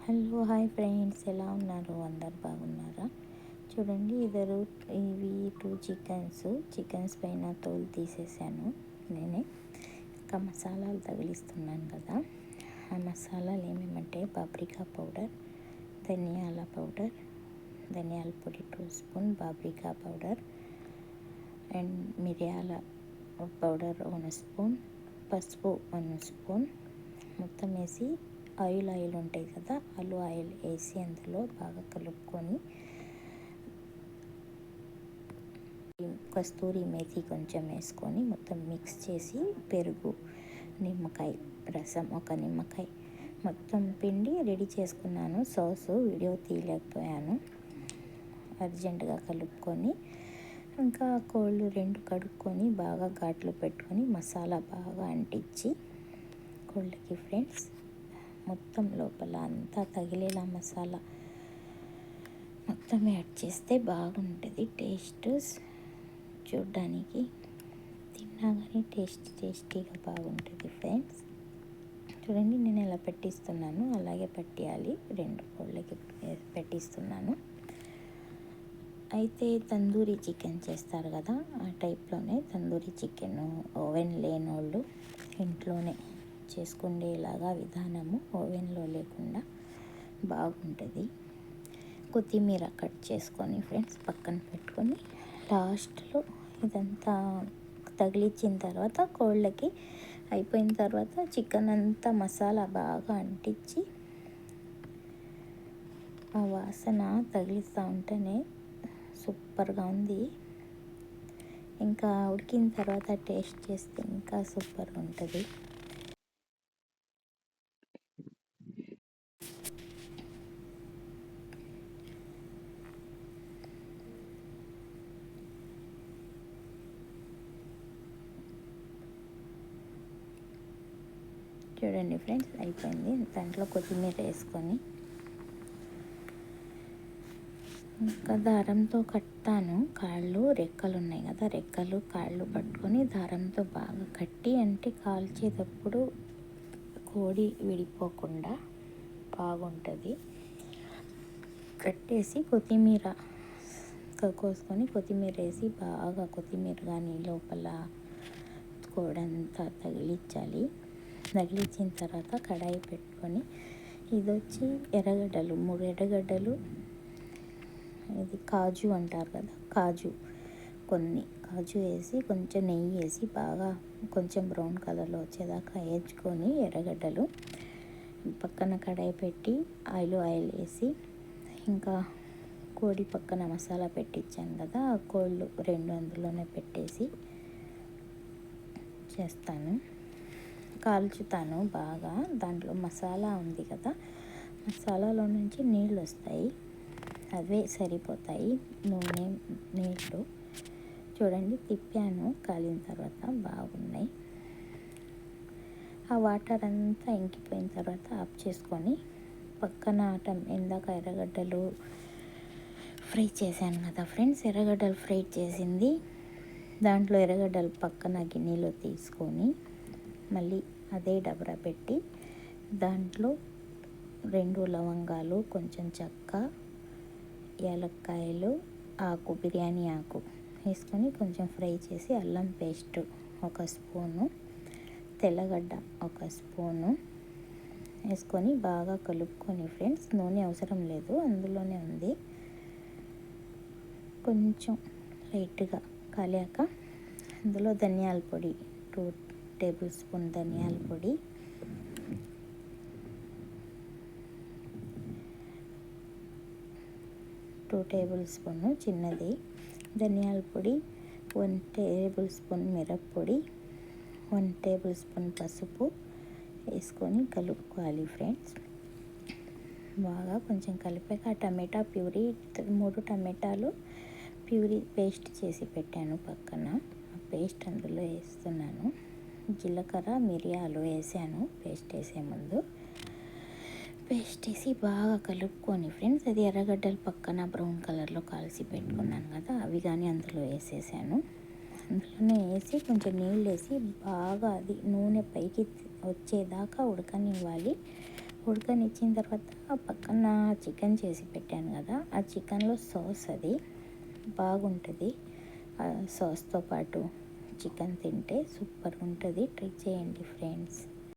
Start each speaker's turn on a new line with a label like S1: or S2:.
S1: Hello hi friends, ఎలా ఉన్నారు? అందరు బాగున్నారా? చూడండి, ఇవి 2 చికెన్స్ పైన తోలు తీసేసాను నేనే. ఇంకా మసాలాలు తగిలిస్తున్నాను కదా. ఆ మసాలాలు ఏమేమంటే పాప్రికా పౌడర్, ధనియాల పౌడర్, ధనియాల పొడి 2 స్పూన్, పాప్రికా పౌడర్ అండ్ మిరియాల పౌడర్ 1 స్పూన్, పసుపు 1 స్పూన్ మొత్తం వేసి ఆయిల్ ఉంటాయి కదా, ఆయిల్ వేసి అందులో బాగా కలుపుకొని కస్తూరి మేతి కొంచెం వేసుకొని మొత్తం మిక్స్ చేసి పెరుగు, నిమ్మకాయ రసం, ఒక నిమ్మకాయ మొత్తం పిండి రెడీ చేసుకున్నాను. సాసు వీడియో తీయలేకపోయాను, అర్జెంటుగా కలుపుకొని ఇంకా కోళ్ళు 2 కడుక్కొని బాగా ఘాట్లు పెట్టుకొని మసాలా బాగా అంటించి కోళ్ళకి ఫ్రెండ్స్ మొత్తం లోపల అంతా తగిలేలా మసాలా మొత్తం యాడ్ చేస్తే బాగుంటుంది. టేస్ట్ చూడ్డానికి తిన్నా కానీ టేస్టీగా బాగుంటుంది ఫ్రెండ్స్. చూడండి, నేను ఎలా పెట్టిస్తున్నాను అలాగే పట్టియాలి. 2 కోళ్ళకి పెట్టిస్తున్నాను. అయితే తందూరి చికెన్ చేస్తారు కదా, ఆ టైప్లోనే తందూరి చికెన్ ఓవెన్ లేనోళ్ళు ఇంట్లోనే చేసుకునేలాగా విధానము, ఓవెన్లో లేకుండా బాగుంటుంది. కొత్తిమీర కట్ చేసుకొని ఫ్రెండ్స్ పక్కన పెట్టుకొని లాస్ట్లో ఇదంతా తగిలించిన తర్వాత కోళ్ళకి అయిపోయిన తర్వాత చికెన్ అంతా మసాలా బాగా అంటించి ఆ వాసన తగిలిస్తూ ఉంటేనే సూపర్గా ఉంది. ఇంకా ఉడికిన తర్వాత టేస్ట్ చేస్తే ఇంకా సూపర్గా ఉంటుంది. చూడండి ఫ్రెండ్స్, అయిపోయింది. దాంట్లో కొత్తిమీర వేసుకొని ఇంకా దారంతో కట్టాను. రెక్కలు ఉన్నాయి కదా, కాళ్ళు పట్టుకొని దారంతో బాగా కట్టి, అంటే కాల్చేటప్పుడు కోడి విడిపోకుండా బాగుంటుంది. కట్టేసి కొత్తిమీర కోసుకొని కొత్తిమీర వేసి బాగా కొత్తిమీర కానీ లోపల కోడంతా తగిలించాలి. తగిలించిన తర్వాత కడాయి పెట్టుకొని ఇది వచ్చి ఎర్రగడ్డలు 3 ఎర్రగడ్డలు, ఇది కాజు అంటారు కదా, కాజు వేసి కొంచెం నెయ్యి వేసి బాగా కొంచెం బ్రౌన్ కలర్లో వచ్చేదాకా వేయించుకొని ఎర్రగడ్డలు పక్కన కడాయి పెట్టి ఆయిల్ వేసి ఇంకా కోడి పక్కన మసాలా పెట్టించాను కదా, ఆ కోళ్ళు 2 అందులోనే పెట్టేసి చేస్తాను. కాల్చుతాను బాగా. దాంట్లో మసాలా ఉంది కదా, మసాలాలో నుంచి నీళ్ళు వస్తాయి, అవే సరిపోతాయి నీళ్ళు. చూడండి, తిప్పాను. కాలిన తర్వాత బాగున్నాయి. ఆ వాటర్ అంతా ఇంకిపోయిన తర్వాత ఆఫ్ చేసుకొని పక్కన ఇందాక ఎర్రగడ్డలు ఫ్రై చేశాను కదా ఫ్రెండ్స్, ఎర్రగడ్డలు ఫ్రై చేసింది దాంట్లో ఎర్రగడ్డలు పక్కన గిన్నెలో తీసుకొని మళ్ళీ అదే డబరా పెట్టి దాంట్లో 2 లవంగాలు, కొంచెం చెక్క, యాలక్కాయలు, బిర్యానీ ఆకు వేసుకొని కొంచెం ఫ్రై చేసి అల్లం పేస్ట్ 1 స్పూను, తెల్లగడ్డ 1 స్పూను వేసుకొని బాగా కలుపుకొని ఫ్రెండ్స్, నూనె అవసరం లేదు, అందులోనే ఉంది. కొంచెం లైట్గా కాలాక అందులో ధనియాల పొడి 2 టేబుల్ స్పూన్ ధనియాల పొడి, 2 టేబుల్ స్పూన్ చిన్నది ధనియాల పొడి, 1 టేబుల్ స్పూన్ మిరప్పొడి, 1 టేబుల్ స్పూన్ పసుపు వేసుకొని కలుపుకోవాలి ఫ్రెండ్స్. బాగా కొంచెం కలిపాక టమాటా ప్యూరీ 3 టమాటాలు ప్యూరీ పేస్ట్ చేసి పెట్టాను పక్కన, ఆ పేస్ట్ అందులో వేస్తున్నాను. జీలకర్ర, మిరియాలు వేసాను పేస్ట్ వేసే ముందు. పేస్ట్ వేసి బాగా కలుపుకొని ఫ్రెండ్స్, అది ఎర్రగడ్డలు పక్కన బ్రౌన్ కలర్లో కాల్చి పెట్టుకున్నాను కదా, అవి కానీ అందులో వేసేసాను. అందులోనే వేసి కొంచెం నీళ్ళు వేసి బాగా అది నూనె పైకి వచ్చేదాకా ఉడకనివ్వాలి. ఉడకనిచ్చిన తర్వాత పక్కన చికెన్ చేసి పెట్టాను కదా, ఆ చికెన్లో సాస్ అది బాగుంటుంది. సాస్తో పాటు చికెన్ తింటే సూపర్ ఉంటుంది. ట్రై చేయండి ఫ్రెండ్స్.